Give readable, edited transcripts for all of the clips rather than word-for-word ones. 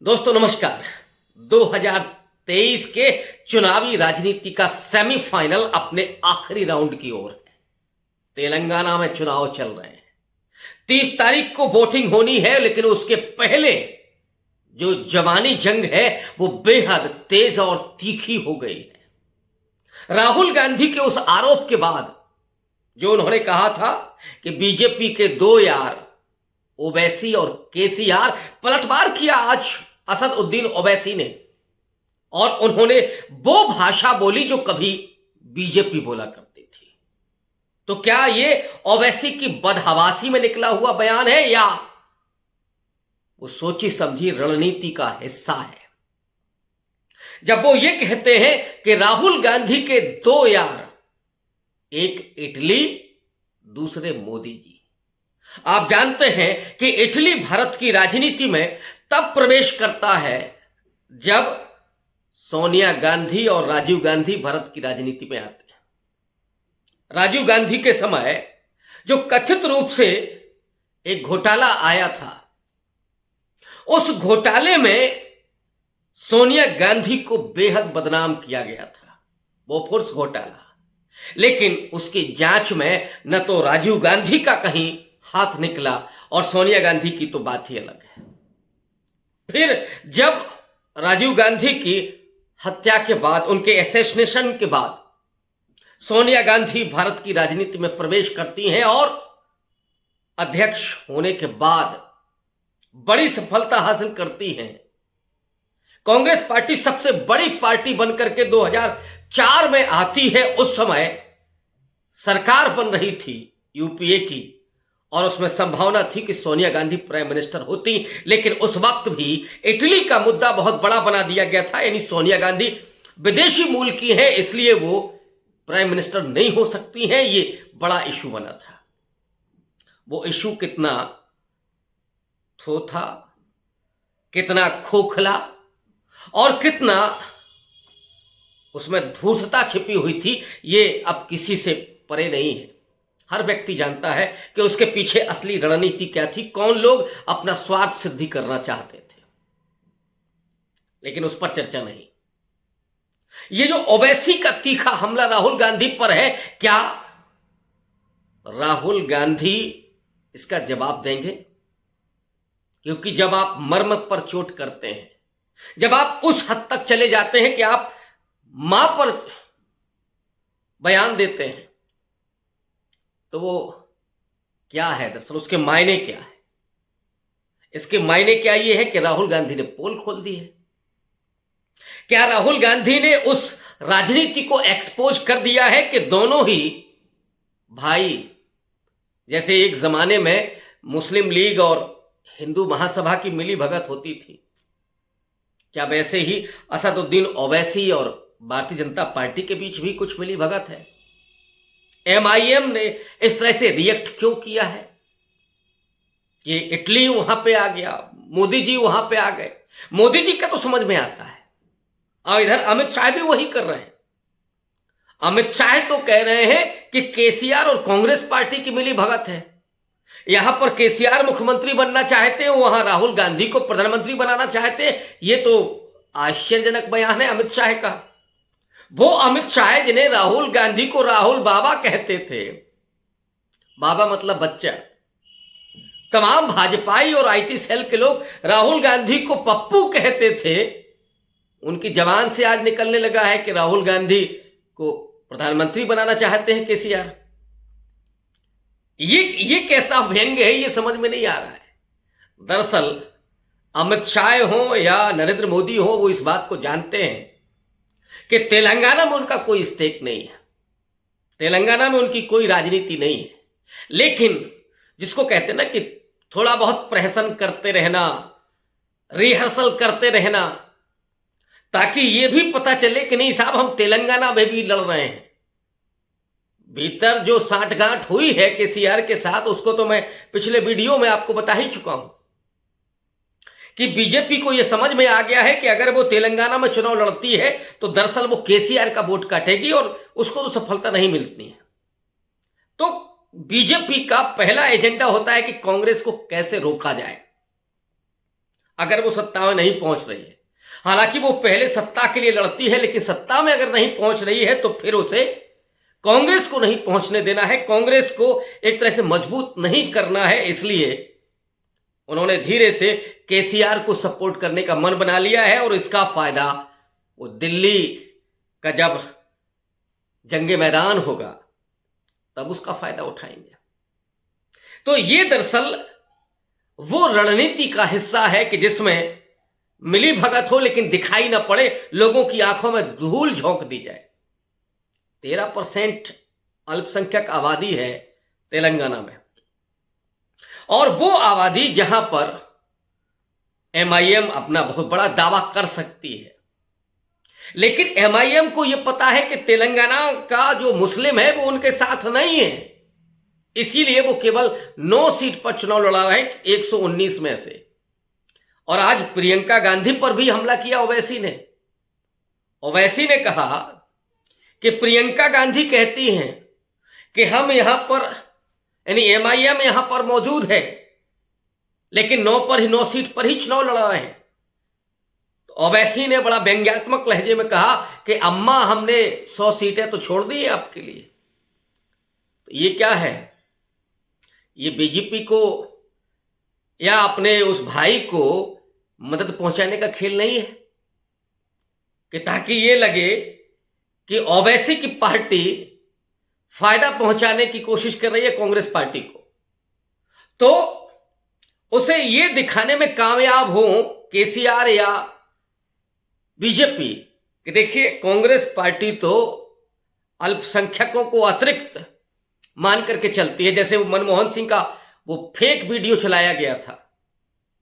दोस्तों नमस्कार। 2023 के चुनावी राजनीति का सेमीफाइनल अपने आखिरी राउंड की ओर है। तेलंगाना में चुनाव चल रहे हैं। 30 तारीख को वोटिंग होनी है, लेकिन उसके पहले जो जवानी जंग है वो बेहद तेज और तीखी हो गई है। राहुल गांधी के उस आरोप के बाद जो उन्होंने कहा था कि बीजेपी के दो यार ओवैसी और केसीआर, पलटवार किया आज असदुद्दीन ओवैसी ने, और उन्होंने वो भाषा बोली जो कभी बीजेपी बोला करती थी। तो क्या ये ओवैसी की बदहवासी में निकला हुआ बयान है या वो सोची समझी रणनीति का हिस्सा है? जब वो ये कहते हैं कि राहुल गांधी के दो यार, एक इटली, दूसरे मोदी जी। आप जानते हैं कि इटली भारत की राजनीति में तब प्रवेश करता है जब सोनिया गांधी और राजीव गांधी भारत की राजनीति में आते हैं। राजीव गांधी के समय जो कथित रूप से एक घोटाला आया था, उस घोटाले में सोनिया गांधी को बेहद बदनाम किया गया था, बोफोर्स घोटाला। लेकिन उसकी जांच में न तो राजीव गांधी का कहीं हाथ निकला और सोनिया गांधी की तो बात ही अलग है। फिर जब राजीव गांधी की हत्या के बाद, उनके असैसिनेशन के बाद, सोनिया गांधी भारत की राजनीति में प्रवेश करती हैं और अध्यक्ष होने के बाद बड़ी सफलता हासिल करती हैं। कांग्रेस पार्टी सबसे बड़ी पार्टी बनकर के 2004 में आती है। उस समय सरकार बन रही थी यूपीए की और उसमें संभावना थी कि सोनिया गांधी प्राइम मिनिस्टर होती, लेकिन उस वक्त भी इटली का मुद्दा बहुत बड़ा बना दिया गया था। यानी सोनिया गांधी विदेशी मूल की है, इसलिए वो प्राइम मिनिस्टर नहीं हो सकती हैं। ये बड़ा इशू बना था। वो इशू कितना थोथा, कितना खोखला और कितना उसमें धूर्तता छिपी हुई थी, ये अब किसी से परे नहीं है। हर व्यक्ति जानता है कि उसके पीछे असली रणनीति क्या थी, कौन लोग अपना स्वार्थ सिद्धि करना चाहते थे। लेकिन उस पर चर्चा नहीं। ये जो ओवैसी का तीखा हमला राहुल गांधी पर है, क्या राहुल गांधी इसका जवाब देंगे? क्योंकि जब आप मर्म पर चोट करते हैं, जब आप उस हद तक चले जाते हैं कि आप मां पर बयान देते हैं, तो वो क्या है दरअसल, उसके मायने क्या है? इसके मायने क्या ये है कि राहुल गांधी ने पोल खोल दी है। क्या राहुल गांधी ने उस राजनीति को एक्सपोज कर दिया है कि दोनों ही भाई, जैसे एक जमाने में मुस्लिम लीग और हिंदू महासभा की मिली भगत होती थी, क्या वैसे ही असदुद्दीन ओवैसी और भारतीय जनता पार्टी के बीच भी कुछ मिली भगत है? एमआईएम ने इस तरह से रिएक्ट क्यों किया है कि इटली वहां पे आ गया, मोदी जी वहां पे आ गए? मोदी जी का तो समझ में आता है, और इधर अमित शाह भी वही कर रहे हैं। अमित शाह तो कह रहे हैं कि केसीआर और कांग्रेस पार्टी की मिली भगत है। यहां पर केसीआर मुख्यमंत्री बनना चाहते हैं, वहां राहुल गांधी को प्रधानमंत्री बनाना चाहते हैं। ये तो आश्चर्यजनक बयान है अमित शाह का। वो अमित शाह जिन्हें राहुल गांधी को राहुल बाबा कहते थे, बाबा मतलब बच्चा। तमाम भाजपाई और आईटी सेल के लोग राहुल गांधी को पप्पू कहते थे। उनकी जबान से आज निकलने लगा है कि राहुल गांधी को प्रधानमंत्री बनाना चाहते हैं केसीआर। ये कैसा व्यंग्य है, ये समझ में नहीं आ रहा है। दरअसल अमित शाह हो या नरेंद्र मोदी हो, वो इस बात को जानते हैं कि तेलंगाना में उनका कोई स्टेक नहीं है, तेलंगाना में उनकी कोई राजनीति नहीं है। लेकिन जिसको कहते हैं ना कि थोड़ा बहुत प्रहसन करते रहना, रिहर्सल करते रहना, ताकि ये भी पता चले कि नहीं साहब, हम तेलंगाना में भी लड़ रहे हैं। भीतर जो साठगांठ हुई है केसीआर के साथ, उसको तो मैं पिछले वीडियो में आपको बता ही चुका हूं कि बीजेपी को यह समझ में आ गया है कि अगर वो तेलंगाना में चुनाव लड़ती है तो दरअसल वो केसीआर का वोट काटेगी और उसको तो सफलता नहीं मिलती है। तो बीजेपी का पहला एजेंडा होता है कि कांग्रेस को कैसे रोका जाए। अगर वो सत्ता में नहीं पहुंच रही है। हालांकि वो पहले सत्ता के लिए लड़ती है, लेकिन सत्ता में अगर नहीं पहुंच रही है तो फिर उसे कांग्रेस को नहीं पहुंचने देना है, कांग्रेस को एक तरह से मजबूत नहीं करना है। इसलिए उन्होंने धीरे से केसीआर को सपोर्ट करने का मन बना लिया है और इसका फायदा वो दिल्ली का जब जंगे मैदान होगा तब उसका फायदा उठाएंगे। तो ये दरअसल वो रणनीति का हिस्सा है कि जिसमें मिली भगत हो लेकिन दिखाई ना पड़े, लोगों की आंखों में धूल झोंक दी जाए। 13% अल्पसंख्यक आबादी है तेलंगाना में, और वो आबादी जहां पर एमआईएम अपना बहुत बड़ा दावा कर सकती है, लेकिन एमआईएम को यह पता है कि तेलंगाना का जो मुस्लिम है वो उनके साथ नहीं है। इसीलिए वो केवल 9 सीट पर चुनाव लड़ा रहे हैं 119 में से। और आज प्रियंका गांधी पर भी हमला किया ओवैसी ने। ओवैसी ने कहा कि प्रियंका गांधी कहती हैं कि हम यहां पर, यानी एमआईएम यहां पर मौजूद है, लेकिन 9 सीट पर ही चुनाव लड़ा रहे हैं। तो ओवैसी ने बड़ा व्यंग्यात्मक लहजे में कहा कि अम्मा हमने 100 सीटें तो छोड़ दी है आपके लिए। तो ये क्या है? ये बीजेपी को या अपने उस भाई को मदद पहुंचाने का खेल नहीं है कि ताकि ये लगे कि ओवैसी की पार्टी फायदा पहुंचाने की कोशिश कर रही है कांग्रेस पार्टी को, तो उसे ये दिखाने में कामयाब हो केसीआर या बीजेपी कि देखिए कांग्रेस पार्टी तो अल्पसंख्यकों को अतिरिक्त मान करके चलती है। जैसे वो मनमोहन सिंह का वो फेक वीडियो चलाया गया था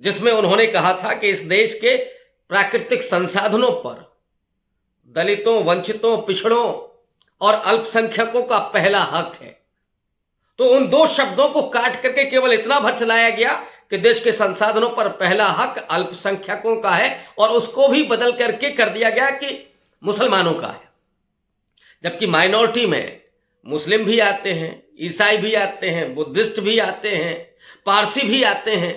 जिसमें उन्होंने कहा था कि इस देश के प्राकृतिक संसाधनों पर दलितों, वंचितों, पिछड़ों और अल्पसंख्यकों का पहला हक है। तो उन 2 शब्दों को काट करके केवल इतना भर चलाया गया कि देश के संसाधनों पर पहला हक अल्पसंख्यकों का है, और उसको भी बदल करके कर दिया गया कि मुसलमानों का है। जबकि माइनॉरिटी में मुस्लिम भी आते हैं, ईसाई भी आते हैं, बुद्धिस्ट भी आते हैं, पारसी भी आते हैं,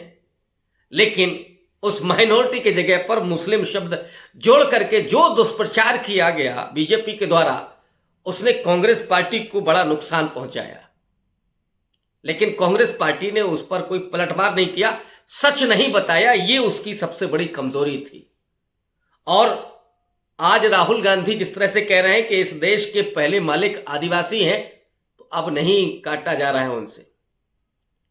लेकिन उस माइनॉरिटी के जगह पर मुस्लिम शब्द जोड़ करके जो दुष्प्रचार किया गया बीजेपी के द्वारा, उसने कांग्रेस पार्टी को बड़ा नुकसान पहुंचाया। लेकिन कांग्रेस पार्टी ने उस पर कोई पलटवार नहीं किया, सच नहीं बताया। ये उसकी सबसे बड़ी कमजोरी थी। और आज राहुल गांधी जिस तरह से कह रहे हैं कि इस देश के पहले मालिक आदिवासी हैं, तो अब नहीं काटा जा रहा है उनसे,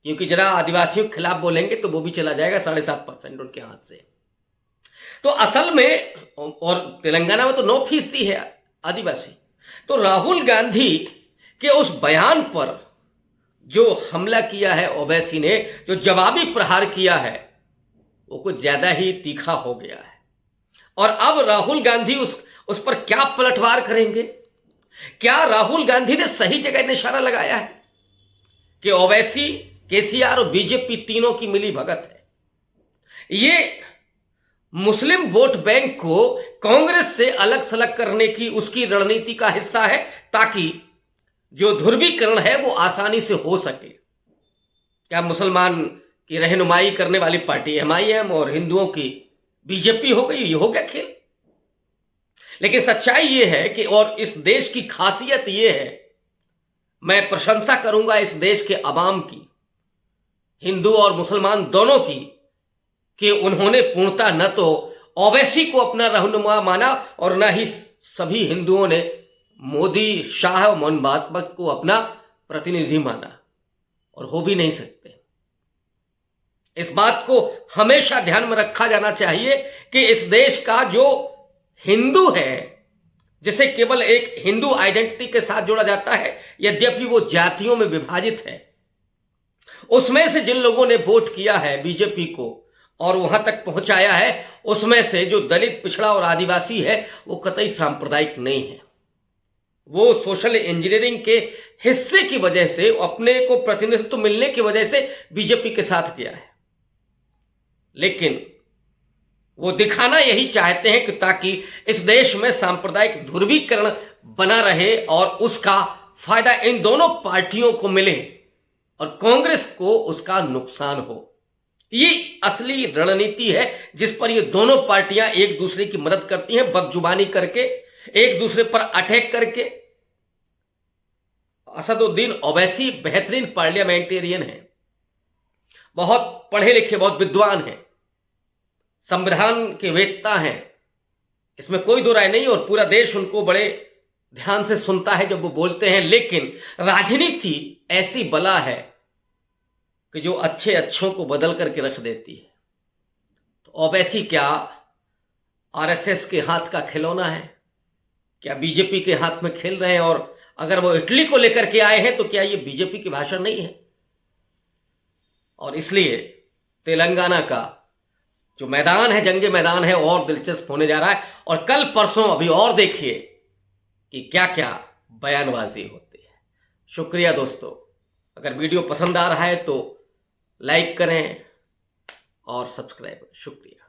क्योंकि जरा आदिवासियों के खिलाफ बोलेंगे तो वो भी चला जाएगा 7.5% उनके हाथ से। तो असल में, और तेलंगाना में तो 9% है आदिवासी। तो राहुल गांधी के उस बयान पर जो हमला किया है ओवैसी ने, जो जवाबी प्रहार किया है, वो कुछ ज्यादा ही तीखा हो गया है। और अब राहुल गांधी उस पर क्या पलटवार करेंगे? क्या राहुल गांधी ने सही जगह निशाना लगाया है कि ओवैसी, केसीआर और बीजेपी तीनों की मिली भगत है? ये मुस्लिम वोट बैंक को कांग्रेस से अलग थलग करने की उसकी रणनीति का हिस्सा है, ताकि जो ध्रुवीकरण है वो आसानी से हो सके। क्या मुसलमान की रहनुमाई करने वाली पार्टी एमआईएम और हिंदुओं की बीजेपी हो गई? ये हो गया खेल। लेकिन सच्चाई ये है कि, और इस देश की खासियत ये है, मैं प्रशंसा करूंगा इस देश के अवाम की, हिंदू और मुसलमान दोनों की, कि उन्होंने पूर्णतः न तो ओवैसी को अपना रहनुमा माना और न ही सभी हिंदुओं ने मोदी, शाह और मोहन भागवत को अपना प्रतिनिधि माना, और हो भी नहीं सकते। इस बात को हमेशा ध्यान में रखा जाना चाहिए कि इस देश का जो हिंदू है, जिसे केवल एक हिंदू आइडेंटिटी के साथ जोड़ा जाता है, यद्यपि वो जातियों में विभाजित है, उसमें से जिन लोगों ने वोट किया है बीजेपी को और वहां तक पहुंचाया है, उसमें से जो दलित, पिछड़ा और आदिवासी है, वो कतई सांप्रदायिक नहीं है। वो सोशल इंजीनियरिंग के हिस्से की वजह से, अपने को प्रतिनिधित्व मिलने की वजह से बीजेपी के साथ गया है। लेकिन वो दिखाना यही चाहते हैं कि ताकि इस देश में सांप्रदायिक ध्रुवीकरण बना रहे और उसका फायदा इन दोनों पार्टियों को मिले और कांग्रेस को उसका नुकसान हो। ये असली रणनीति है जिस पर ये दोनों पार्टियां एक दूसरे की मदद करती हैं, बदजुबानी करके, एक दूसरे पर अटैक करके। असदुद्दीन ओवैसी बेहतरीन पार्लियामेंटेरियन है, बहुत पढ़े लिखे, बहुत विद्वान हैं, संविधान के वेत्ता हैं, इसमें कोई दो राय नहीं, और पूरा देश उनको बड़े ध्यान से सुनता है जब वो बोलते हैं। लेकिन राजनीति ऐसी बला है कि जो अच्छे अच्छों को बदल करके रख देती है। तो ओवैसी क्या आरएसएस के हाथ का खिलौना है? क्या बीजेपी के हाथ में खेल रहे हैं? और अगर वो इटली को लेकर के आए हैं तो क्या ये बीजेपी की भाषा नहीं है? और इसलिए तेलंगाना का जो मैदान है, जंगे मैदान है, और दिलचस्प होने जा रहा है। और कल परसों अभी और देखिए कि क्या क्या बयानबाजी होती है। शुक्रिया दोस्तों, अगर वीडियो पसंद आ रहा है तो लाइक करें और सब्सक्राइब। शुक्रिया।